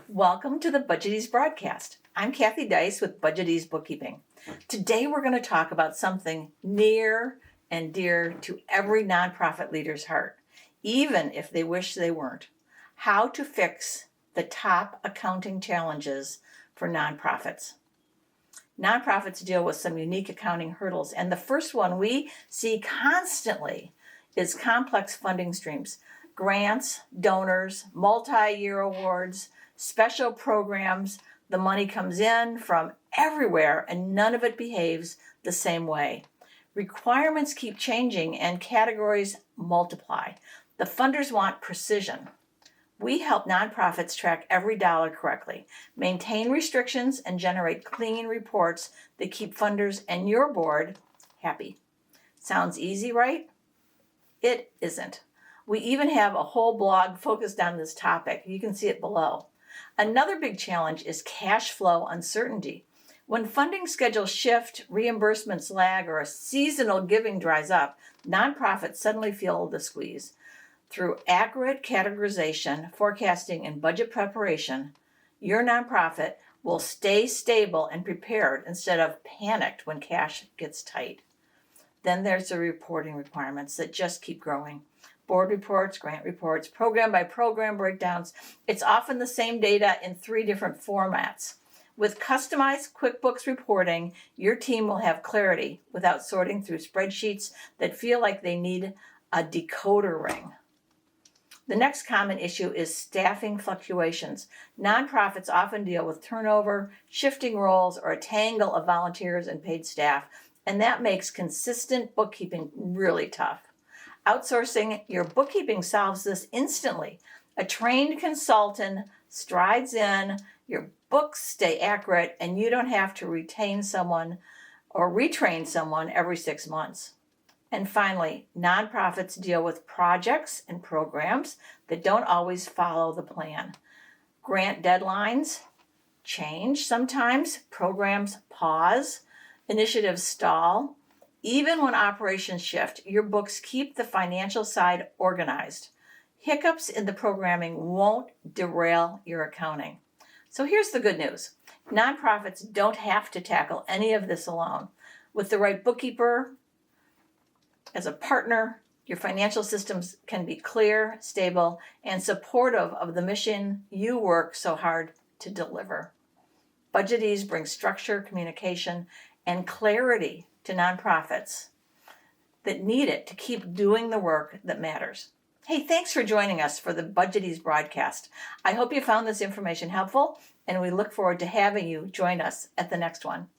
Welcome to the Budgetease broadcast. I'm Kathy Dice with Budgetease Bookkeeping. Today we're going to talk about something near and dear to every nonprofit leader's heart, even if they wish they weren't. How to fix the top accounting challenges for nonprofits. Nonprofits deal with some unique accounting hurdles, and the first one we see constantly is complex funding streams. Grants, donors, multi-year awards, special programs. The money comes in from everywhere and none of it behaves the same way. Requirements keep changing and categories multiply. The funders want precision. We help nonprofits track every dollar correctly, maintain restrictions, and generate clean reports that keep funders and your board happy. Sounds easy, right? It isn't. We even have a whole blog focused on this topic. You can see it below. Another big challenge is cash flow uncertainty. When funding schedules shift, reimbursements lag, or a seasonal giving dries up, nonprofits suddenly feel the squeeze. Through accurate categorization, forecasting, and budget preparation, your nonprofit will stay stable and prepared instead of panicked when cash gets tight. Then there's the reporting requirements that just keep growing. Board reports, grant reports, program by program breakdowns. It's often the same data in 3 different formats. With customized QuickBooks reporting, your team will have clarity without sorting through spreadsheets that feel like they need a decoder ring. The next common issue is staffing fluctuations. Nonprofits often deal with turnover, shifting roles, or a tangle of volunteers and paid staff, and that makes consistent bookkeeping really tough. Outsourcing your bookkeeping solves this instantly. A trained consultant strides in, your books stay accurate, and you don't have to retain someone or retrain someone every 6 months. And finally, nonprofits deal with projects and programs that don't always follow the plan. Grant deadlines change sometimes, programs pause, initiatives stall. Even when operations shift, your books keep the financial side organized. Hiccups in the programming won't derail your accounting. So here's the good news. Nonprofits don't have to tackle any of this alone. With the right bookkeeper as a partner, your financial systems can be clear, stable, and supportive of the mission you work so hard to deliver. Budgetease brings structure, communication, and clarity to nonprofits that need it to keep doing the work that matters. Hey, thanks for joining us for the Budgetease broadcast. I hope you found this information helpful, and we look forward to having you join us at the next one.